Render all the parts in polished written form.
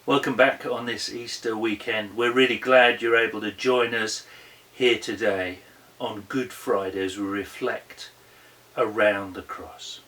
Welcome back on this Easter weekend. We're really glad you're able to join us here today on Good Friday as we reflect around the cross.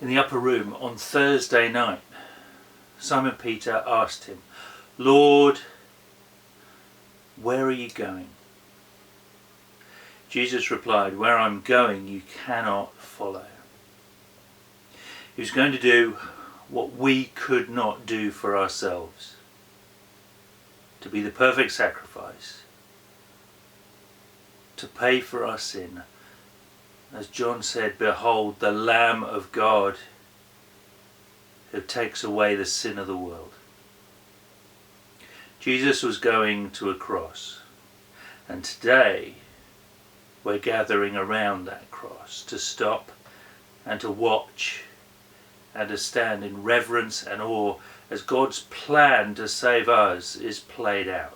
In the upper room on Thursday night, Simon Peter asked him, "Lord, where are you going?" Jesus replied, "Where I'm going you cannot follow." He was going to do what we could not do for ourselves, to be the perfect sacrifice, to pay for our sin. As John said, "Behold, the Lamb of God who takes away the sin of the world." Jesus was going to a cross, and today we're gathering around that cross to stop and to watch and to stand in reverence and awe as God's plan to save us is played out.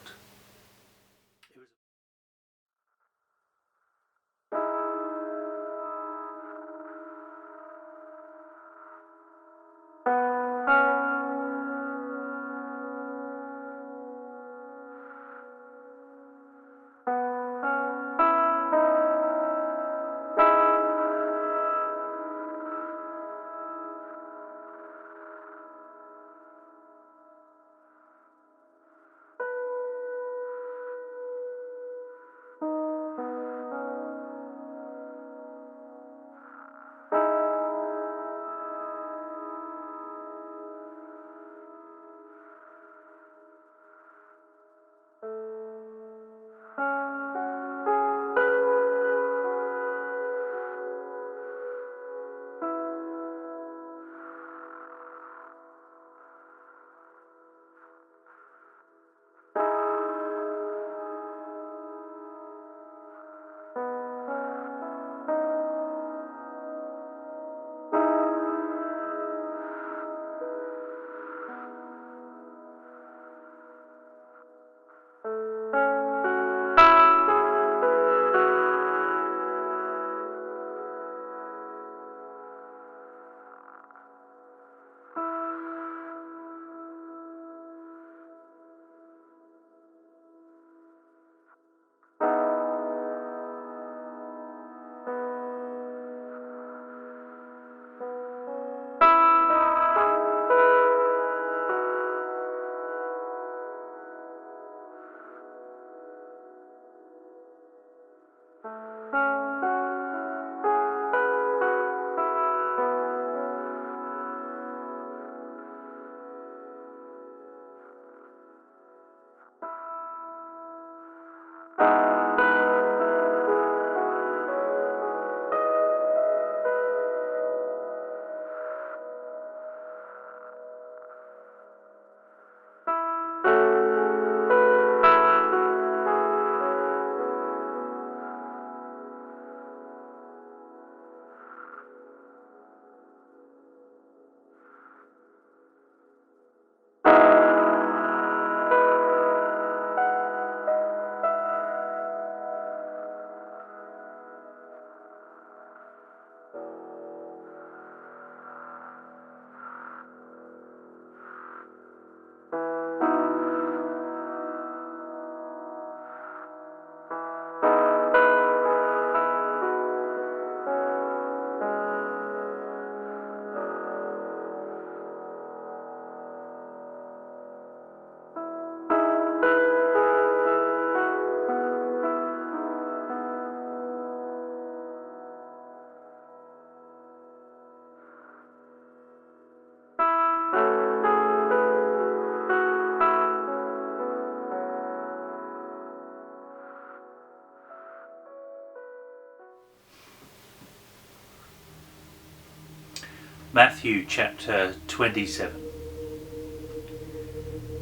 Matthew chapter 27.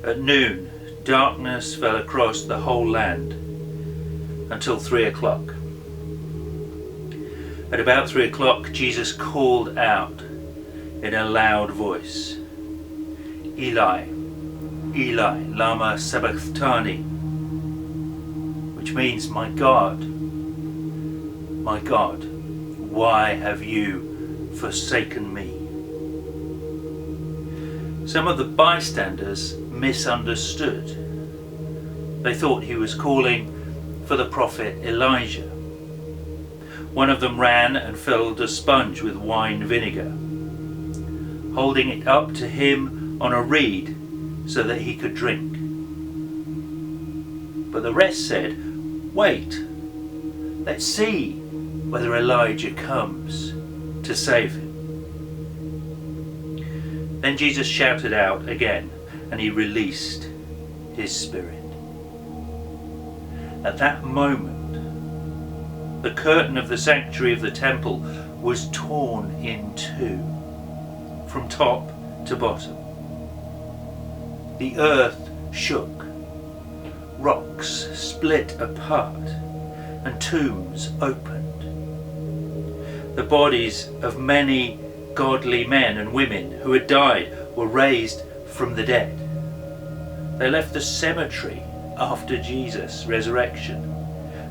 At noon, darkness fell across the whole land until 3 o'clock. At about 3 o'clock, Jesus called out in a loud voice, "Eli, Eli, lama sabachthani," which means, my God, why have you forsaken me?" Some of the bystanders misunderstood. They thought he was calling for the prophet Elijah. One of them ran and filled a sponge with wine vinegar, holding it up to him on a reed so that he could drink. But the rest said, "Wait, let's see whether Elijah comes to save him." Then Jesus shouted out again, and he released his spirit. At that moment, the curtain of the sanctuary of the temple was torn in two, from top to bottom. The earth shook, rocks split apart, and tombs opened. The bodies of many godly men and women who had died were raised from the dead. They left the cemetery after Jesus' resurrection.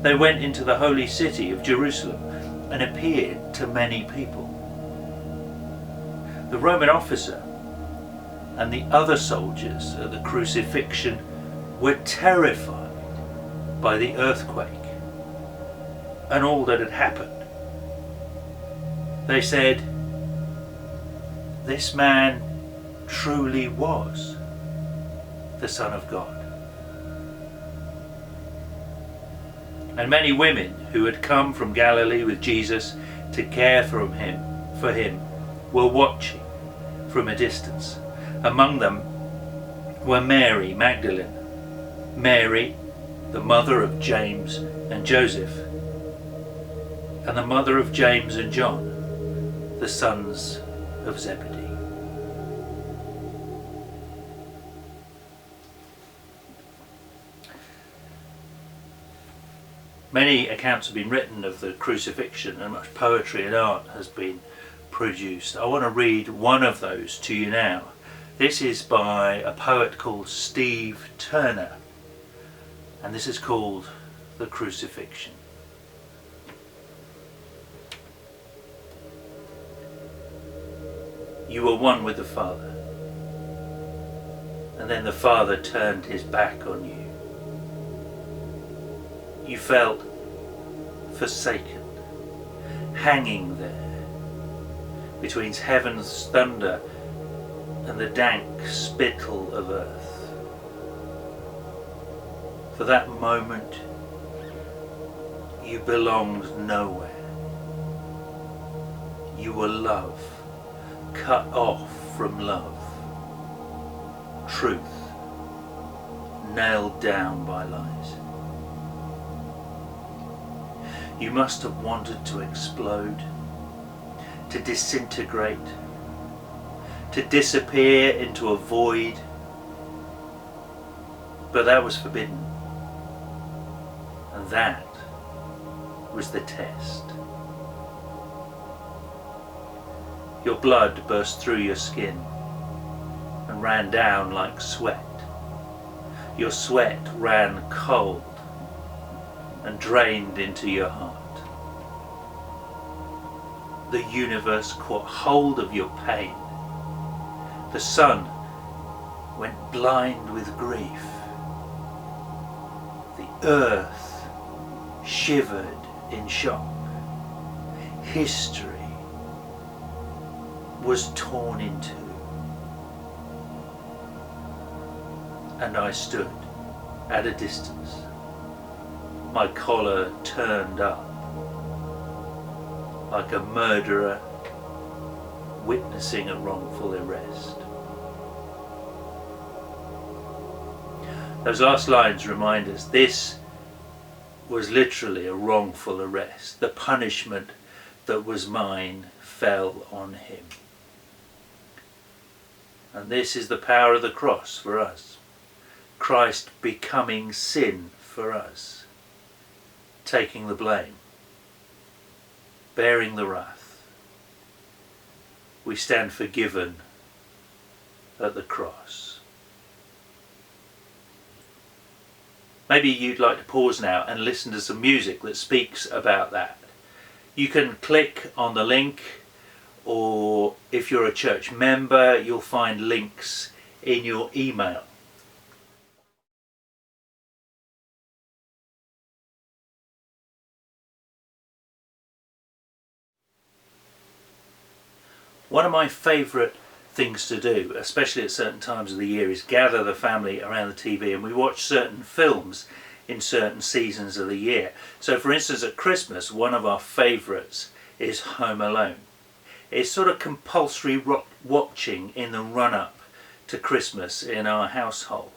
They went into the holy city of Jerusalem and appeared to many people. The Roman officer and the other soldiers at the crucifixion were terrified by the earthquake and all that had happened. They said, "This man truly was the Son of God." And many women who had come from Galilee with Jesus to care for him were watching from a distance. Among them were Mary Magdalene, Mary, the mother of James and Joseph, and the mother of James and John, the sons of Zebedee. Many accounts have been written of the crucifixion, and much poetry and art has been produced. I want to read one of those to you now. This is by a poet called Steve Turner, and this is called The Crucifixion. You were one with the Father, and then the Father turned his back on you. You felt forsaken, hanging there between heaven's thunder and the dank spittle of earth. For that moment, you belonged nowhere. You were love, cut off from love, truth, nailed down by lies. You must have wanted to explode, to disintegrate, to disappear into a void, but that was forbidden, and that was the test. Your blood burst through your skin and ran down like sweat. Your sweat ran cold and drained into your heart. The universe caught hold of your pain. The sun went blind with grief. The earth shivered in shock. History was torn in two. And I stood at a distance, my collar turned up, like a murderer witnessing a wrongful arrest. Those last lines remind us this was literally a wrongful arrest. The punishment that was mine fell on him. And this is the power of the cross for us. Christ becoming sin for us, taking the blame, bearing the wrath. We stand forgiven at the cross. Maybe you'd like to pause now and listen to some music that speaks about that. You can click on the link, or if you're a church member, you'll find links in your email. One of my favourite things to do, especially at certain times of the year, is gather the family around the TV and we watch certain films in certain seasons of the year. So for instance, at Christmas, one of our favourites is Home Alone. It's sort of compulsory watching in the run-up to Christmas in our household.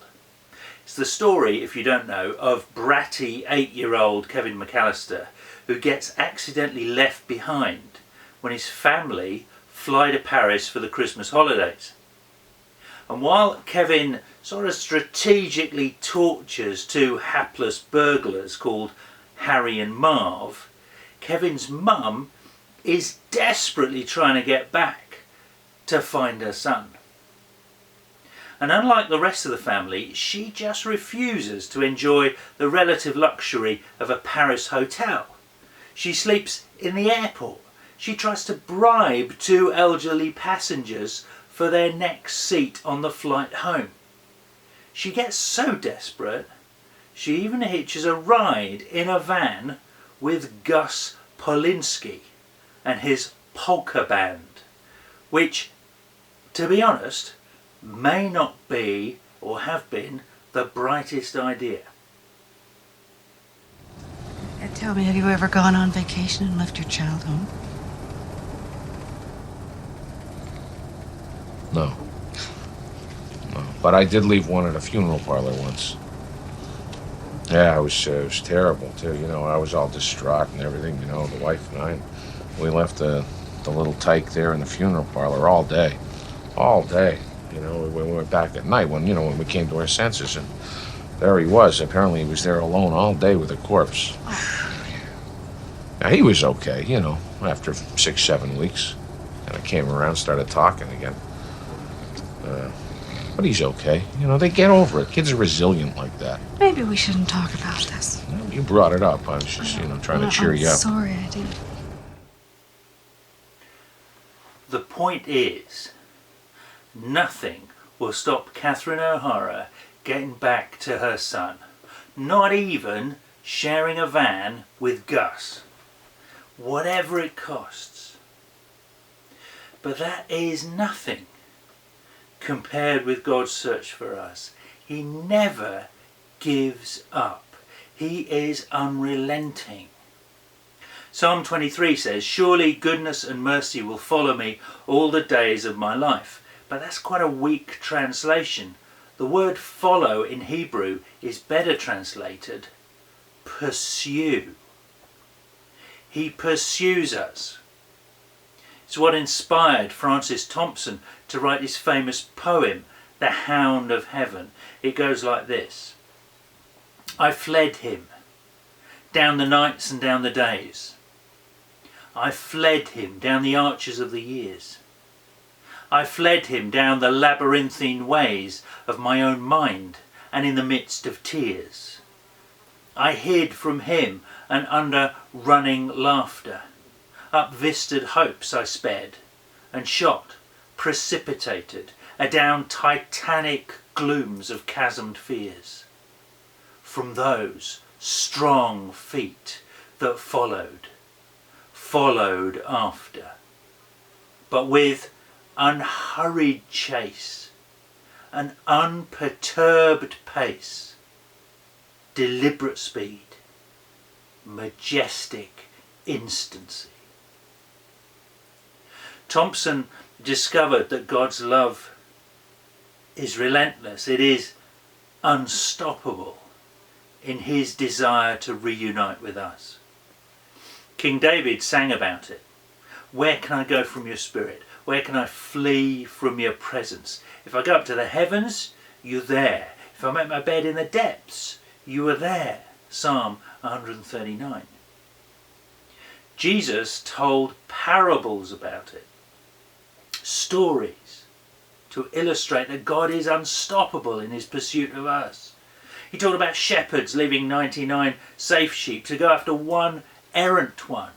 It's the story, if you don't know, of bratty 8-year-old Kevin McAllister, who gets accidentally left behind when his family fly to Paris for the Christmas holidays. And while Kevin sort of strategically tortures two hapless burglars called Harry and Marv, Kevin's mum is desperately trying to get back to find her son. And unlike the rest of the family, she just refuses to enjoy the relative luxury of a Paris hotel. She sleeps in the airport. She tries to bribe two elderly passengers for their next seat on the flight home. She gets so desperate, she even hitches a ride in a van with Gus Polinski and his polka band, which, to be honest, may not be or have been the brightest idea. Tell me, have you ever gone on vacation and left your child home? No. But I did leave one at a funeral parlor once. Yeah, it was terrible too. You know, I was all distraught and everything. You know, the wife and I, we left the little tyke there in the funeral parlor all day. You know, we went back at night when we came to our senses, and there he was. Apparently, he was there alone all day with a corpse. Now, he was okay. You know, after 6-7 weeks, and I came around, started talking again. But he's okay. You know, they get over it. Kids are resilient like that. Maybe we shouldn't talk about this. Well, you brought it up. I was just, trying to cheer you up. Sorry, I did. The point is, nothing will stop Catherine O'Hara getting back to her son. Not even sharing a van with Gus. Whatever it costs. But that is nothing compared with God's search for us. He never gives up. He is unrelenting. Psalm 23 says, "Surely goodness and mercy will follow me all the days of my life." But that's quite a weak translation. The word follow in Hebrew is better translated pursue. He pursues us. It's what inspired Francis Thompson to write his famous poem, The Hound of Heaven. It goes like this. I fled him, down the nights and down the days. I fled him down the arches of the years. I fled him down the labyrinthine ways of my own mind and in the midst of tears. I hid from him and under running laughter. Up vistaed hopes I sped, and shot, precipitated, adown titanic glooms of chasmed fears. From those strong feet that followed after, but with unhurried chase, an unperturbed pace, deliberate speed, majestic instancy. Thompson discovered that God's love is relentless. It is unstoppable in his desire to reunite with us. King David sang about it. Where can I go from your spirit? Where can I flee from your presence? If I go up to the heavens, you're there. If I make my bed in the depths, you are there. Psalm 139. Jesus told parables about it. Stories to illustrate that God is unstoppable in his pursuit of us. He talked about shepherds leaving 99 safe sheep to go after one errant one.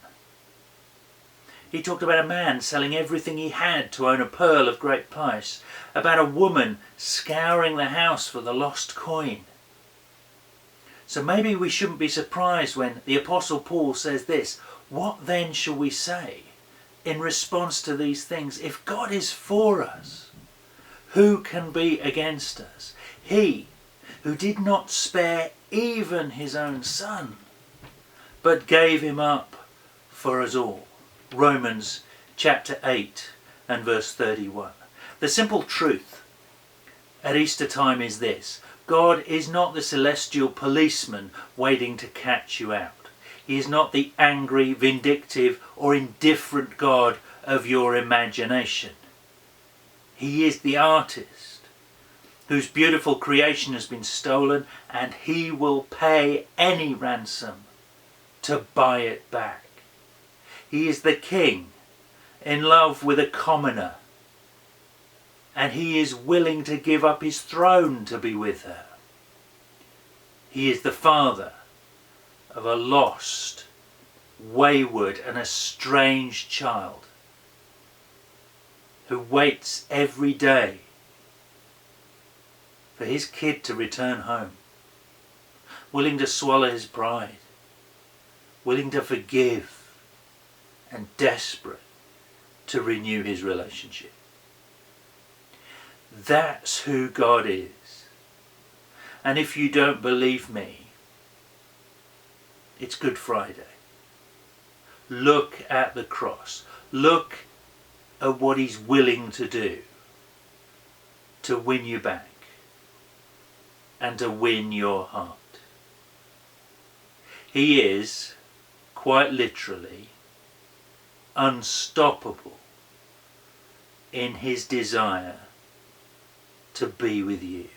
He talked about a man selling everything he had to own a pearl of great price, about a woman scouring the house for the lost coin. So maybe we shouldn't be surprised when the Apostle Paul says this: what then shall we say in response to these things? If God is for us, who can be against us? He who did not spare even his own son, but gave him up for us all. Romans chapter 8 and verse 31. The simple truth at Easter time is this: God is not the celestial policeman waiting to catch you out. He is not the angry, vindictive or indifferent God of your imagination. He is the artist whose beautiful creation has been stolen, and he will pay any ransom to buy it back. He is the king in love with a commoner, and he is willing to give up his throne to be with her. He is the father of a lost, wayward and estranged child who waits every day for his kid to return home, willing to swallow his pride, willing to forgive, and desperate to renew his relationship. That's who God is. And if you don't believe me, it's Good Friday. Look at the cross. Look at what he's willing to do to win you back and to win your heart. He is, quite literally, unstoppable in his desire to be with you.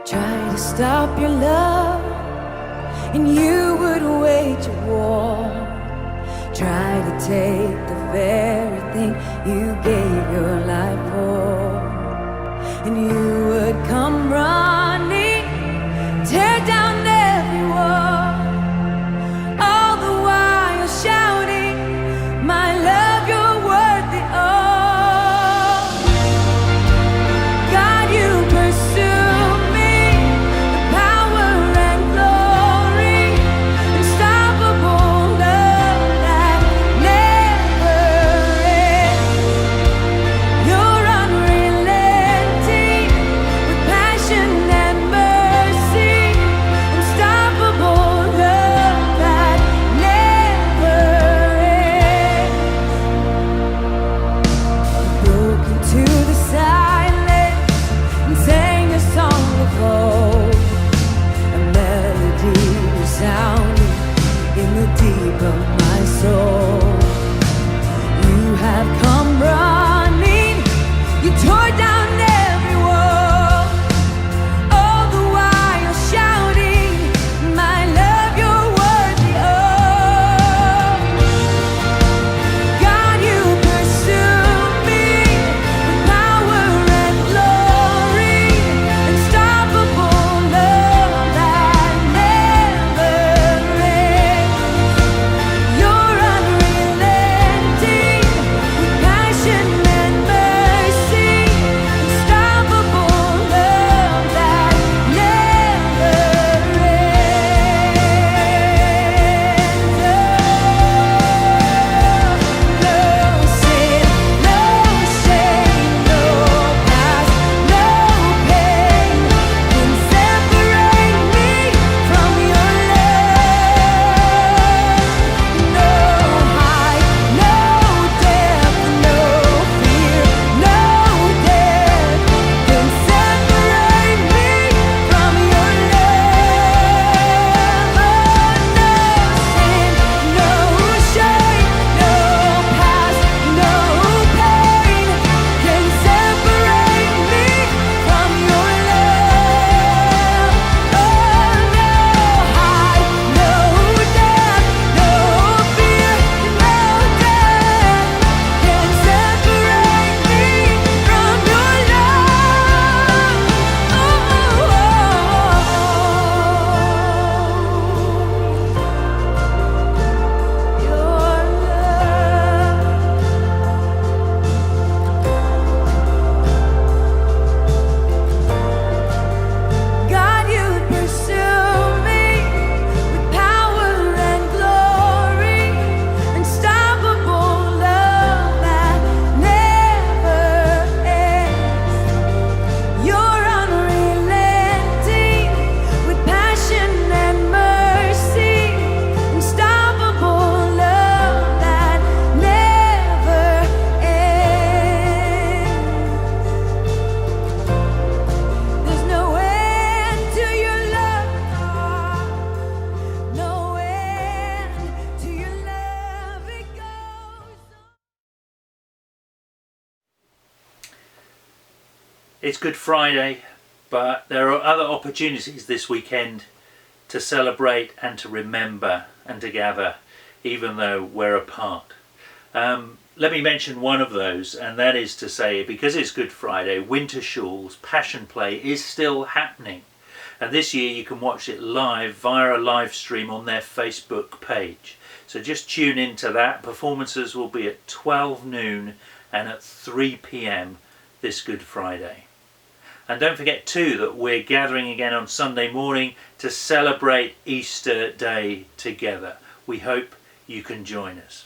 Try to stop your love, and you would wage a war. Try to take the very thing you gave your life for, and you would come running, tear down every wall, all the while shouting, my love, you're worth it all. God, you pursue me, the power and glory, unstoppable love that never ends. You're unrelenting with passion and mercy, unstoppable love that never ends. Broke into the silence and sang a song of hope, a melody resounding in the deep of my soul. You have come running, you tore down every wall, all the while shouting, my love, you're worthy of. God, you pursue me with power and glory, unstoppable love that never ends. It's Good Friday, but there are other opportunities this weekend to celebrate and to remember and to gather, even though we're apart. Let me mention one of those, and that is to say, because it's Good Friday, Winter Shawl's Passion Play is still happening. And this year you can watch it live via a live stream on their Facebook page. So just tune into that. Performances will be at 12 noon and at 3 p.m. this Good Friday. And don't forget too that we're gathering again on Sunday morning to celebrate Easter Day together. We hope you can join us.